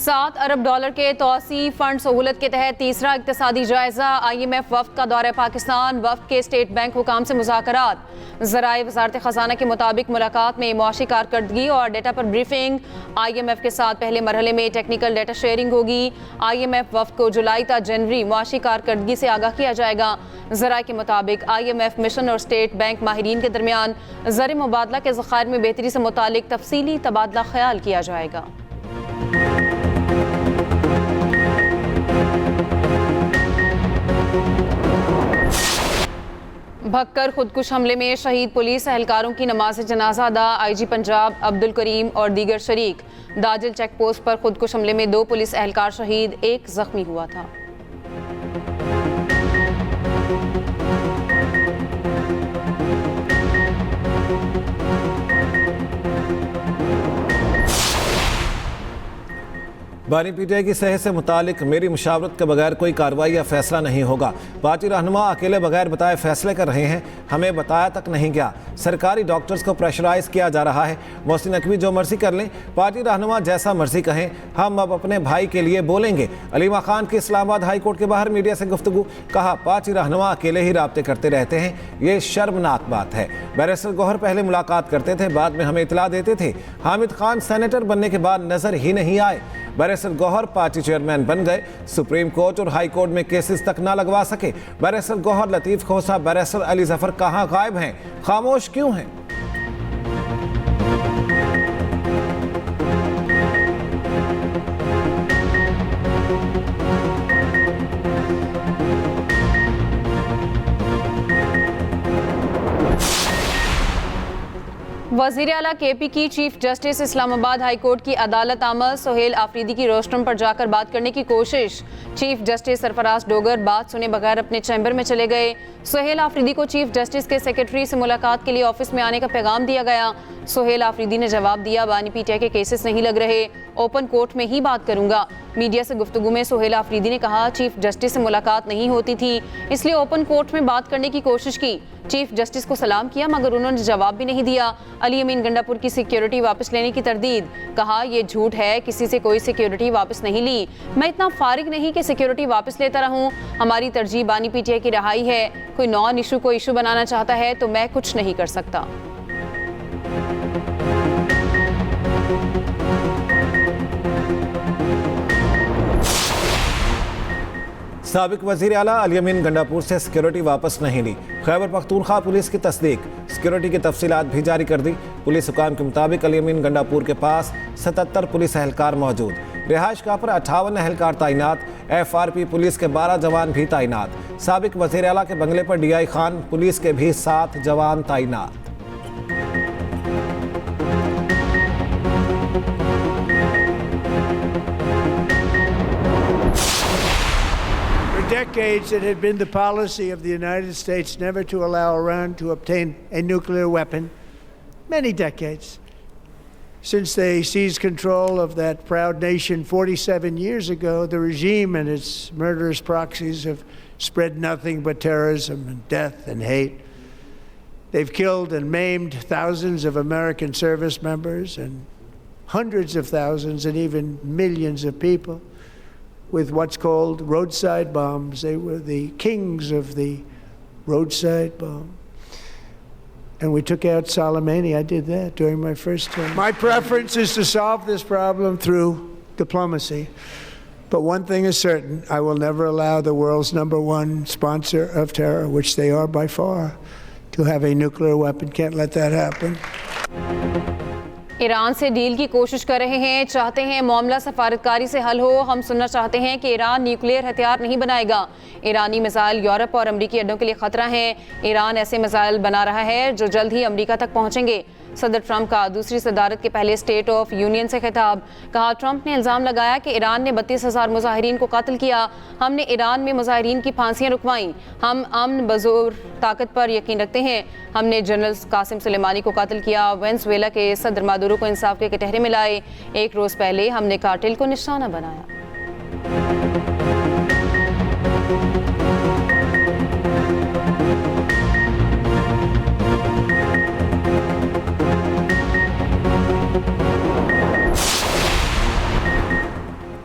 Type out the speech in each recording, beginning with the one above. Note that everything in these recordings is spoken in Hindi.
$7 अरब के तौसी फंड सहूलत के तहत तीसरा इक्तिसादी जायजा। IMF वफ्द का दौरा पाकिस्तान। वफ्द के स्टेट बैंक हुकाम से मुज़ाकरात। ज़राए वज़ारत ख़ज़ाना के मुताबिक मुलाकात में मुआशी कारकर्दगी और डेटा पर ब्रीफिंग। IMF के साथ पहले मरहले में टेक्निकल डेटा शेयरिंग होगी। IMF वफ्द को जुलाई ता जनवरी मुआशी कारकर्दगी से आगाह किया जाएगा। ज़राए के मुताबिक IMF मिशन और स्टेट बैंक माहिरीन के दरमियान ज़र मुबादला के ज़खायर में बेहतरी से मुतालिक तफसीली तबादला ख्याल किया जाएगा। भक्कर खुदकुश हमले में शहीद पुलिस एहलकारों की नमाज जनाजा अदा। IG पंजाब अब्दुल करीम और दीगर शरीक। दाजिल चेक पोस्ट पर खुदकुश हमले में 2 पुलिस एहलकार शहीद, 1 जख्मी हुआ था। बानी PTI की सेहत से मुतालिक मेरी मुशावरत के बगैर कोई कार्रवाई या फैसला नहीं होगा। पार्टी रहनुमा अकेले बगैर बताए फैसले कर रहे हैं, हमें बताया तक नहीं गया। सरकारी डॉक्टर्स को प्रेशराइज किया जा रहा है। मोहसिन नकवी जो मर्जी कर लें, पार्टी रहनुमा जैसा मर्जी कहें, हम अब अपने भाई के लिए बोलेंगे। अलीमा खान की इस्लामाबाद हाई कोर्ट के बाहर मीडिया से गुफ्तगू। कहा पार्टी रहनुमा अकेले ही राब्ते करते रहते हैं, ये शर्मनाक बात है। बैरिस्टर गौहर पहले मुलाकात करते थे, बाद में हमें इतला देते थे। हामिद खान सेनेटर बनने के बाद नजर ही नहीं आए। बैरिस्टर गौहर पार्टी चेयरमैन बन गए, सुप्रीम कोर्ट और हाई कोर्ट में केसेस तक ना लगवा सके। बैरिस्टर गौहर, लतीफ़ खोसा, बैरिस्टर अली जफर कहाँ गायब हैं, खामोश क्यों हैं? वज़ीर आला KP की chief justice Islamabad high court की अदालत आमद। सुहेल आफरीदी की रोस्ट्रम पर जाकर बात करने की कोशिश। चीफ जस्टिस सरफराज डोगर बात सुने बगैर अपने चैम्बर में चले गए। सुहेल आफरीदी को चीफ जस्टिस के सेक्रेटरी से मुलाकात के लिए ऑफिस में आने का पैगाम दिया गया। सुहेल आफरीदी ने जवाब दिया, बानी PTI के केसेस नहीं लग रहे, ओपन कोर्ट में ही बात करूंगा। मीडिया से गुफ्तगू में सुहेल आफरीदी ने कहा चीफ जस्टिस से मुलाकात नहीं होती थी, इसलिए ओपन कोर्ट में बात करने की कोशिश की। चीफ जस्टिस को सलाम किया मगर उन्होंने जवाब भी नहीं दिया। अली अमीन गंडापुर की सिक्योरिटी वापस लेने की तरदीद। कहा यह झूठ है, किसी से कोई सिक्योरिटी वापस नहीं ली। मैं इतना फारिग नहीं कि सिक्योरिटी वापस लेता रहूं। हमारी तरजीह बानी PTI की रहाई है। कोई नॉन इशू को इशू बनाना चाहता है तो मैं कुछ नहीं कर सकता। साबिक वज़ीर आला अली अमीन गंडापुर से सिक्योरिटी वापस नहीं ली। खैबर पख्तूनख्वा पुलिस की तस्दीक, सिक्योरिटी की तफसीलात भी जारी कर दी। पुलिस हुकाम के मुताबिक अली अमीन गंडापुर के पास 77 पुलिस एहलकार मौजूद। रिहाइश गाह पर 58 एहलकार तैनात। FRP पुलिस के 12 जवान भी तैनात। साबिक वज़ीर आला के बंगले पर DI खान पुलिस के भी 7 जवान तैनात। Decades it had been the policy of the United States never to allow Iran to obtain a nuclear weapon. Many decades. Since they seized control of that proud nation 47 years ago, the regime and its murderous proxies have spread nothing but terrorism and death and hate. They've killed and maimed thousands of American service members and hundreds of thousands and even millions of people with what's called roadside bombs. They were the kings of the roadside bomb. And we took out Soleimani. I did that during my first term. My preference is to solve this problem through diplomacy. But one thing is certain, I will never allow the world's #1 sponsor of terror, which they are by far, to have a nuclear weapon. Can't let that happen. Iran से डील की कोशिश कर रहे हैं, चाहते हैं मामला सफारतकारी से हल हो। हम सुनना चाहते हैं कि ईरान न्यूक्लियर हथियार नहीं बनाएगा। ईरानी मिसाइल यूरोप और अमेरिकी अड्डों के लिए खतरा है। ईरान ऐसे मिसाइल बना रहा है जो जल्द ही अमेरिका तक पहुंचेंगे। सदर ट्रंप का दूसरी सदारत के पहले स्टेट ऑफ यूनियन से खिताब। कहा ट्रंप ने इल्ज़ाम लगाया कि ईरान ने 32,000 मुजाहिरीन को कत्ल किया। हमने ईरान में मुजाहिरीन की फांसियां रुकवाईं। हम अमन बज़ोर ताकत पर यकीन रखते हैं। हमने जनरल कासिम सुलेमानी को कत्ल किया। वेनेजुएला के सदर मादुरो को इंसाफ के कटहरे में लाए। एक रोज़ पहले हमने कार्टेल को निशाना बनाया।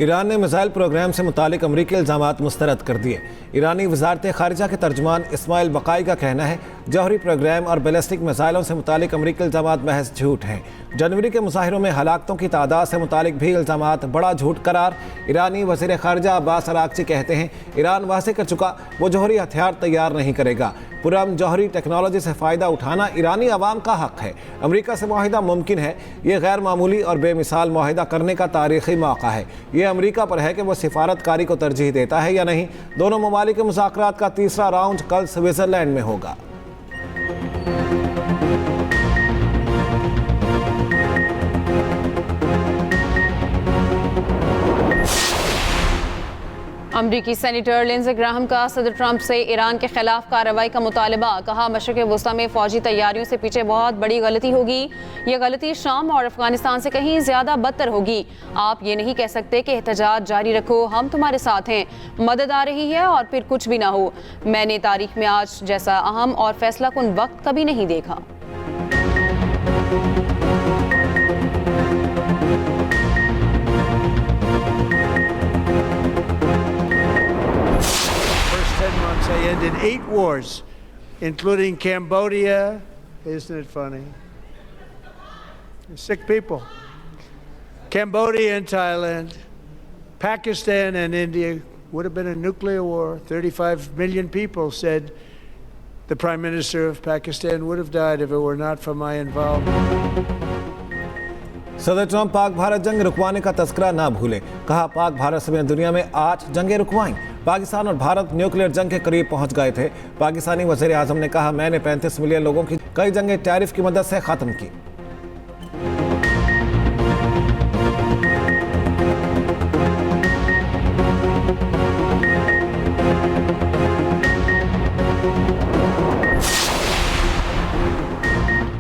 ईरान ने मिसाइल प्रोग्राम से मुतालिक अमरीकी इल्ज़ामात मुस्तरद कर दिए। ईरानी वजारत खारिजा के तर्जुमान इस्माइल बकाई का कहना है जौहरी प्रोग्राम और बैलिस्टिक मिसाइलों से मुतालिक अमरीकी इल्ज़ामात महज झूठ हैं। जनवरी के मुजाहिरों में हलाकतों की तादाद से मुतालिक भी इल्ज़ामात बड़ा झूठ करार। ईरानी वज़ीर ख़ारिजा अब्बास अरागची कहते हैं ईरान वाज़े कर चुका वो जौहरी हथियार तैयार नहीं करेगा। पुरअमन जौहरी टेक्नोलॉजी से फ़ायदा उठाना ईरानी अवाम का हक़ है। अमरीका से मुआहिदा मुमकिन है। ये गैर मामूली और बेमिसाल मुआहिदा करने का तारीख़ी मौका है। ये अमरीका पर है कि वह सिफारतकारी को तरजीह देता है या नहीं। दोनों ममालिक के मुज़ाकरात का तीसरा राउंड कल स्विट्ज़रलैंड में होगा। अमरीकी सेनेटर लिंडसे ग्राहम का सदर ट्रंप से ईरान के खिलाफ कार्रवाई का मुतालबा। कहा मशरिक़ वुस्ता में फ़ौजी तैयारियों से पीछे बहुत बड़ी गलती होगी। ये गलती शाम और अफगानिस्तान से कहीं ज़्यादा बदतर होगी। आप ये नहीं कह सकते कि एहतजाज जारी रखो, हम तुम्हारे साथ हैं, मदद आ रही है और फिर कुछ भी ना हो। मैंने तारीख में आज जैसा अहम और फैसला कुन वक्त कभी नहीं देखा। I ended 8 wars, including Cambodia. Isn't it funny? Sick people. Cambodia and Thailand, Pakistan and India would have been a nuclear war. 35 million people said the Prime Minister of Pakistan would have died if it were not for my involvement. सदर ट्रंप पाक भारत जंग रुकवाने का तस्करा ना भूले। कहा पाक भारत समेत दुनिया में 8 जंगें रुकवाईं। पाकिस्तान और भारत न्यूक्लियर जंग के करीब पहुंच गए थे। पाकिस्तानी वज़ीर आज़म ने कहा मैंने 35 मिलियन लोगों की कई जंगें टैरिफ की मदद से ख़त्म की।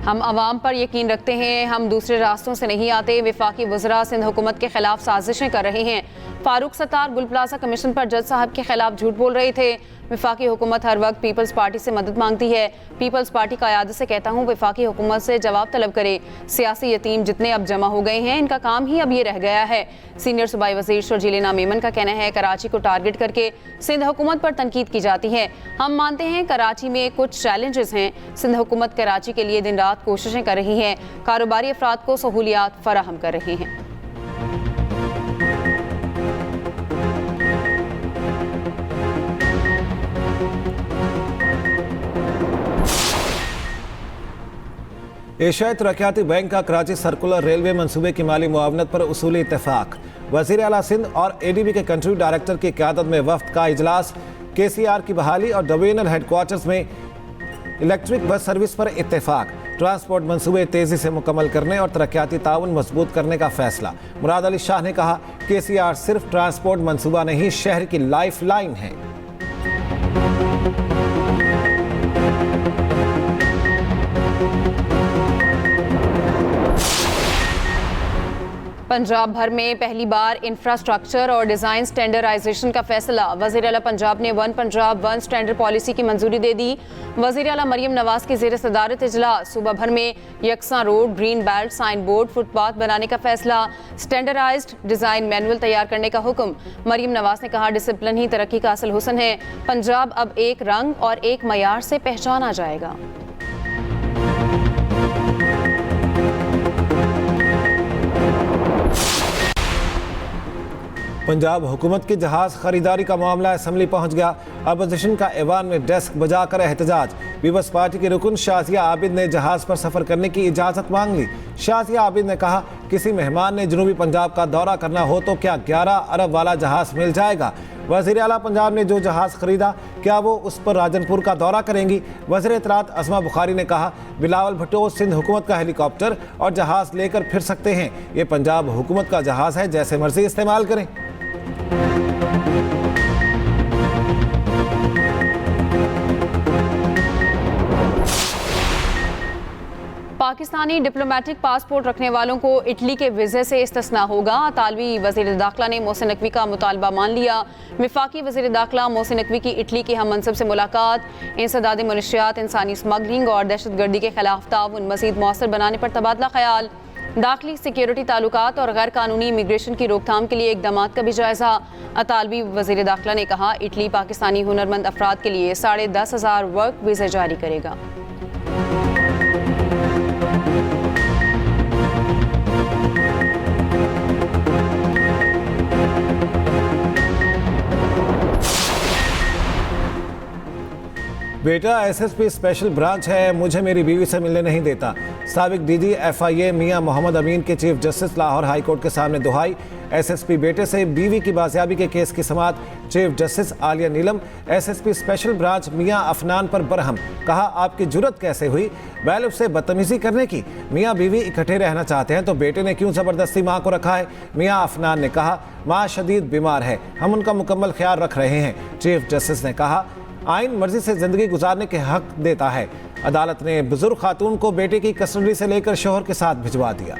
हम अवाम पर यकीन रखते हैं, हम दूसरे रास्तों से नहीं आते। वफाकी वज़रा सिंध हुकूमत के खिलाफ साजिशें कर रहे हैं। फारूक सत्तार गुल प्लाजा कमीशन पर जज साहब के खिलाफ झूठ बोल रहे थे। वफाकी हुकूमत हर वक्त पीपल्स पार्टी से मदद मांगती है। पीपल्स पार्टी क़यादत से कहता हूँ वफाकी हुकूमत से जवाब तलब करे। सियासी यतीम जितने अब जमा हो गए हैं इनका काम ही अब ये रह गया है। सीनियर सूबाई वज़ीर शर्जील मेमन का कहना है कराची को टारगेट करके सिंध हुकूमत पर तनकीद की जाती है। हम मानते हैं कराची में कुछ चैलेंजेस हैं। सिंध हुकूमत कराची के लिए दिन रात कोशिशें कर रही है। कारोबारी अफराद को सहूलियात फराहम कर रहे हैं। एशियाई तरक्याती बैंक का कराची सर्कुलर रेलवे मंसूबे की माली मुआवनत पर उसूली इत्तेफाक। वज़ीर आला सिंध और ADB के कंट्री डायरेक्टर की क़यादत में वफ्द का इजलास। KCR की बहाली और डिवीजनल हेडक्वार्टर्स में इलेक्ट्रिक बस सर्विस पर इत्तेफाक। ट्रांसपोर्ट मंसूबे तेज़ी से मुकम्मल करने और तरक्याती ताउन मजबूत करने का फैसला। मुराद अली शाह ने कहा KCR सिर्फ ट्रांसपोर्ट मंसूबा नहीं शहर की लाइफ लाइन है। पंजाब भर में पहली बार इंफ्रास्ट्रक्चर और डिज़ाइन स्टैंडर्डाइजेशन का फैसला। वज़ीर आला पंजाब ने one Punjab one standard policy की मंजूरी दे दी। वज़ीर आला मरियम नवाज की ज़ेर सदारत इजलास। सूबा भर में यकसा road, green belt, sign board, footpath बनाने का फैसला। स्टैंडर्डाइज्ड डिज़ाइन मैनुअल तैयार करने का हुक्म। मरियम नवाज ने कहा डिसिप्लिन ही तरक्की का असल हुस्न है। पंजाब अब एक रंग और एक मयार से पहचाना जाएगा। पंजाब हुकूमत की जहाज़ खरीदारी का मामला असम्बली पहुंच गया। अपोजिशन का ऐवान में डेस्क बजाकर एहतजाज। पीपल्स पार्टी के रुकन शाजिया आबिद ने जहाज़ पर सफ़र करने की इजाज़त मांग ली। शाजिया आबिद ने कहा किसी मेहमान ने जनूबी पंजाब का दौरा करना हो तो क्या 11 अरब वाला जहाज़ मिल जाएगा। वज़ीर आला पंजाब ने जो जहाज़ खरीदा क्या वो उस पर राजनपुर का दौरा करेंगी। वज़ीर इत्तलात अस्मा बुखारी ने कहा बिलावल भुट्टो सिंध हुकूमत का हेलीकॉप्टर और जहाज़ लेकर फिर सकते हैं। ये पंजाब हुकूमत का जहाज़ है, जैसे मर्जी इस्तेमाल करें। पाकिस्तानी डिप्लोमेटिक पासपोर्ट रखने वालों को इटली के वीज़े से इस्तिस्ना होगा। तालवी वज़ीर दाखिला ने मोहसिन नकवी का मुतालबा मान लिया। वफाकी वज़ीर दाखिला मोहसिन नकवी की इटली के हम मनसब से मुलाकात। इंसदादी मनशियात, इंसानी स्मगलिंग और दहशत गर्दी के खिलाफ ताउन मज़ीद मौसर बनाने पर तबादला ख्याल। दाखिली सिक्योरिटी ताल्लुकात और गैर कानूनी इमिग्रेशन की रोकथाम के लिए इकदाम का भी जायजा। अतालवी वज़ीर दाखिला ने कहा, इटली पाकिस्तानी हुनरमंद अफराद के लिए 10,500 वर्क वीज़ा जारी करेगा। बेटा एसएसपी स्पेशल ब्रांच है, मुझे मेरी बीवी से मिलने नहीं देता। साबिक डीजी एफआईए मियां मोहम्मद अमीन के chief justice Lahore high court के सामने दुहाई। एसएसपी बेटे से बीवी की बाजियाबी के केस की समाअत। चीफ जस्टिस आलिया नीलम एसएसपी स्पेशल ब्रांच मियां अफनान पर बरहम। कहा, आपकी जुर्रत कैसे हुई बैलिग से बदतमीजी करने की? मियां बीवी इकट्ठे रहना चाहते हैं तो बेटे ने क्यों जबरदस्ती मां को रखा है? मियां अफनान ने कहा, मां शदीद बीमार है, हम उनका मुकम्मल ख्याल रख रहे हैं। चीफ जस्टिस ने कहा, आइन मर्जी से जिंदगी गुजारने के हक देता है। अदालत ने बुजुर्ग खातून को बेटे की कस्टडी से लेकर शोहर के साथ भिजवा दिया।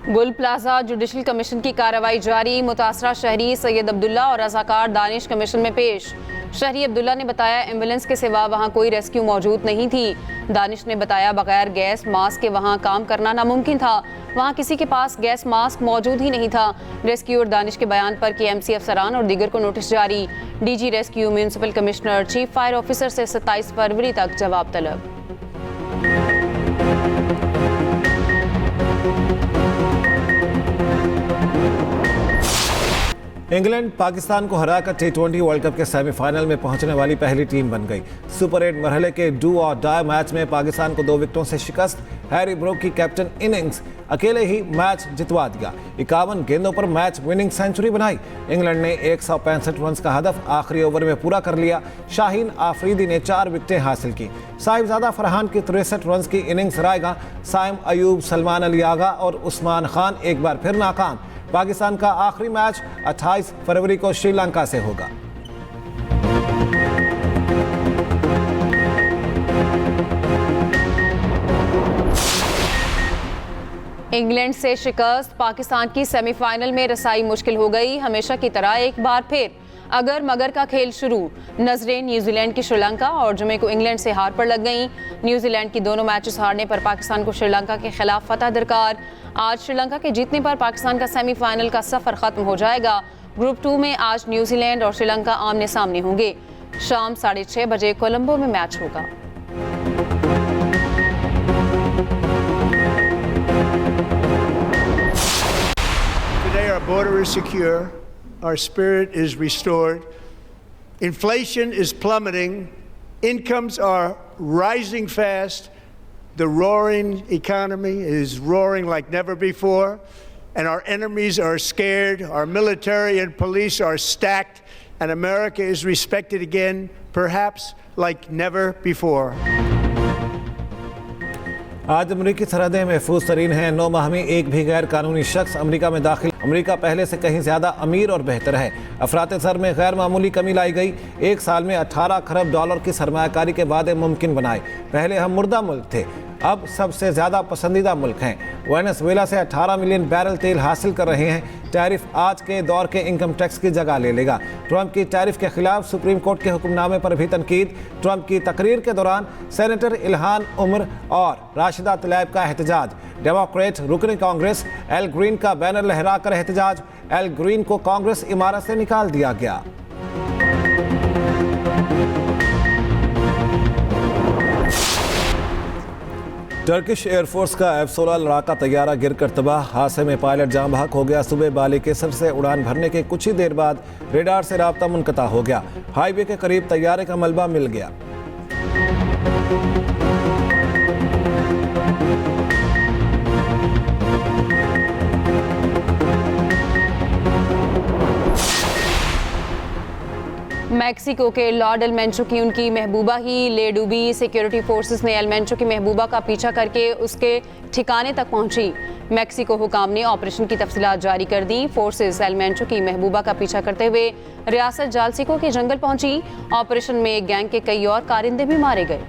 गुल प्लाजा जुडिशल कमीशन की कार्रवाई जारी। मुतासरा शहरी सैयद अब्दुल्ला और रजाकार दानिश कमीशन में पेश। शहरी अब्दुल्ला ने बताया, एम्बुलेंस के सिवा वहां कोई रेस्क्यू मौजूद नहीं थी। दानिश ने बताया, बगैर गैस मास्क के वहां काम करना नामुमकिन था, वहां किसी के पास गैस मास्क मौजूद ही नहीं था। रेस्क्यू और दानिश के बयान पर केएमसी अफसरान और दीगर को नोटिस जारी। DG rescue, municipal commissioner, chief fire officer से 27 फरवरी तक जवाब तलब। इंग्लैंड पाकिस्तान को हराकर T20 वर्ल्ड कप के सेमीफाइनल में पहुंचने वाली पहली टीम बन गई। सुपर 8 मरहले के डू और डाई मैच में पाकिस्तान को 2 विकेटों से शिकस्त। हैरी ब्रूक की कैप्टन इनिंग्स अकेले ही मैच जितवा दिया। 51 गेंदों पर मैच विनिंग सेंचुरी बनाई। इंग्लैंड ने 165 रन का हदफ आखिरी ओवर में पूरा कर लिया। शाहीन आफरीदी ने 4 विकेटें हासिल की। साहिबजादा फरहान की 63 रन की इनिंग्स रायगा। साइम अयूब, सलमान अली आगा और उस्मान खान एक बार फिर नाकाम। पाकिस्तान का आखिरी मैच 28 फरवरी को श्रीलंका से होगा। इंग्लैंड से शिकस्त, पाकिस्तान की सेमीफाइनल में रसाई मुश्किल हो गई। हमेशा की तरह एक बार फिर अगर मगर का खेल शुरू। नजरें न्यूजीलैंड की श्रीलंका और जुमे को इंग्लैंड से हार पर लग गईं। न्यूजीलैंड की दोनों मैचेस हारने पर पाकिस्तान को श्रीलंका के खिलाफ फतह दरकार। आज श्रीलंका के जीतने पर पाकिस्तान का सेमीफाइनल का सफर खत्म हो जाएगा। ग्रुप 2 में आज न्यूजीलैंड और श्रीलंका आमने सामने होंगे। शाम 6:30 बजे कोलंबो में मैच होगा। Today our border is secure, our spirit is restored, inflation is plummeting, incomes are rising fast, the roaring economy is roaring like never before, and our enemies are scared, our military and police are stacked, and America is respected again, perhaps like never before. आज अमरीकी सरहदें महफूज तरीन हैं। 9 माह में एक भी गैर कानूनी शख्स अमरीका में दाखिल। अमरीका पहले से कहीं ज़्यादा अमीर और बेहतर है। अफरात ज़र में गैर मामूली कमी लाई गई। एक साल में 18 खरब डॉलर की सरमायाकारी के वादे मुमकिन बनाए। पहले हम मुर्दा मुल्क थे, अब सबसे ज़्यादा पसंदीदा मुल्क हैं। वेनेजुएला से 18 मिलियन बैरल तेल हासिल कर रहे हैं। टैरिफ आज के दौर के इनकम टैक्स की जगह ले लेगा। ट्रंप की टैरिफ के खिलाफ सुप्रीम कोर्ट के हुक्मनामे पर भी तनकीद। ट्रंप की तकरीर के दौरान सेनेटर इल्हान उमर और राशिदा तलैब का एहतजाज। डेमोक्रेट रुकन कांग्रेस एल ग्रीन का बैनर लहराकर एहतजाज। एल ग्रीन को कांग्रेस इमारत से निकाल दिया गया। टर्किश एयरफोर्स का F-16 लड़ाका तैयारा गिरकर तबाह। हादसे में पायलट जाँ बहक हो गया। सुबह बालिकेसर से उड़ान भरने के कुछ ही देर बाद रेडार से राब्ता मुनक़ता हो गया। हाईवे के करीब तैयारे का मलबा मिल गया। मैक्सिको के लॉर्ड एलमेंचो की उनकी महबूबा ही ले डूबी। सिक्योरिटी फोर्सेस ने एलमेंचो की महबूबा का पीछा करके उसके ठिकाने तक पहुंची। मैक्सिको हुकाम ने ऑपरेशन की तफसीलात जारी कर दी। फोर्सेस एलमेंचो की महबूबा का पीछा करते हुए रियासत जालसिको के जंगल पहुंची। ऑपरेशन में एक गैंग के कई और कारिंदे भी मारे गए।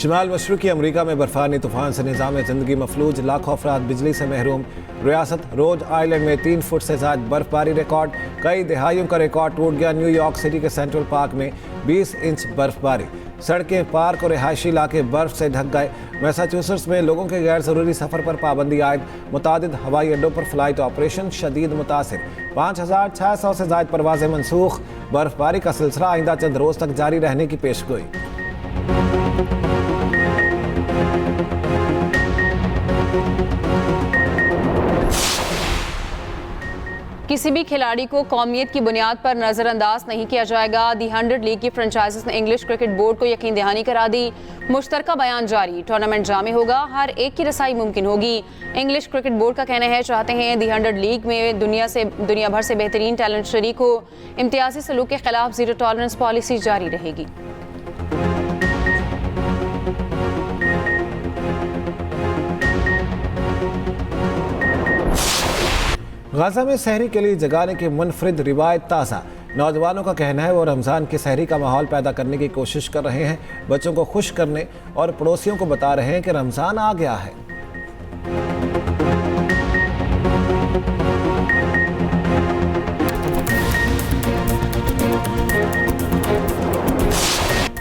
शमाल मशरक़ी अमरीका में बर्फानी तूफान से निज़ाम ज़िंदगी मफलूज, लाखों अफराद बिजली से महरूम। रियासत रोड आइलैंड में 3 फुट से ज़्यादा बर्फबारी रिकॉर्ड, कई दहाइयों का रिकॉर्ड टूट गया। न्यूयॉर्क सिटी के सेंट्रल पार्क में 20 इंच बर्फबारी, सड़कें, पार्क और रिहायशी इलाके बर्फ से ढक गए। मैसाचुसेट्स में लोगों के गैर ज़रूरी सफ़र पर पाबंदी आयद, मुतादिद हवाई अड्डों पर फ़्लाइट ऑपरेशन शदीद मुतासिर। 5600 से ज़ायद परवाज़ें मनसूख। बर्फबारी का सिलसिला आइंदा चंद रोज़ तक जारी रहने की पेशगोई। किसी भी खिलाड़ी को कौमियत की बुनियाद पर नज़रअंदाज नहीं किया जाएगा। दी 100 लीग की फ्रेंचाइजीज ने इंग्लिश क्रिकेट बोर्ड को यकीन दहानी करा दी। मुश्तरका बयान जारी, टूर्नामेंट जामे होगा, हर एक की रसाई मुमकिन होगी। इंग्लिश क्रिकेट बोर्ड का कहना है चाहते हैं दी 100 लीग में दुनिया भर से बेहतरीन टैलेंट शरीक हो। इम्तियाजी सलूक के खिलाफ जीरो टॉलरेंस पॉलिसी जारी रहेगी। गाज़ा में सहरी के लिए जगाने की मुनफरिद रिवायत ताज़ा। नौजवानों का कहना है वो रमज़ान की सहरी का माहौल पैदा करने की कोशिश कर रहे हैं, बच्चों को खुश करने और पड़ोसियों को बता रहे हैं कि रमज़ान आ गया है।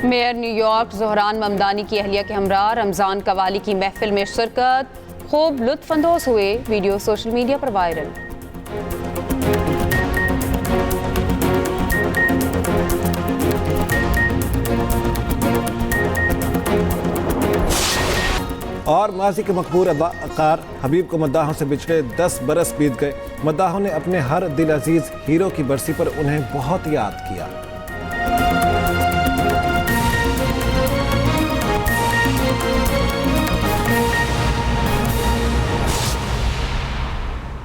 मेयर न्यूयॉर्क ज़ोहरान ममदानी की अहलिया के हमरा रमज़ान कवाली की महफिल में शिरकत, खूब लुत्फ़अंदोज़ हुए। वीडियो सोशल मीडिया पर वायरल। और माजी के मकबूल अदाकार हबीब को मद्दाहों से बिछड़े 10 बरस बीत गए। मद्दाहों ने अपने हर दिल अजीज हीरो की बरसी पर उन्हें बहुत याद किया।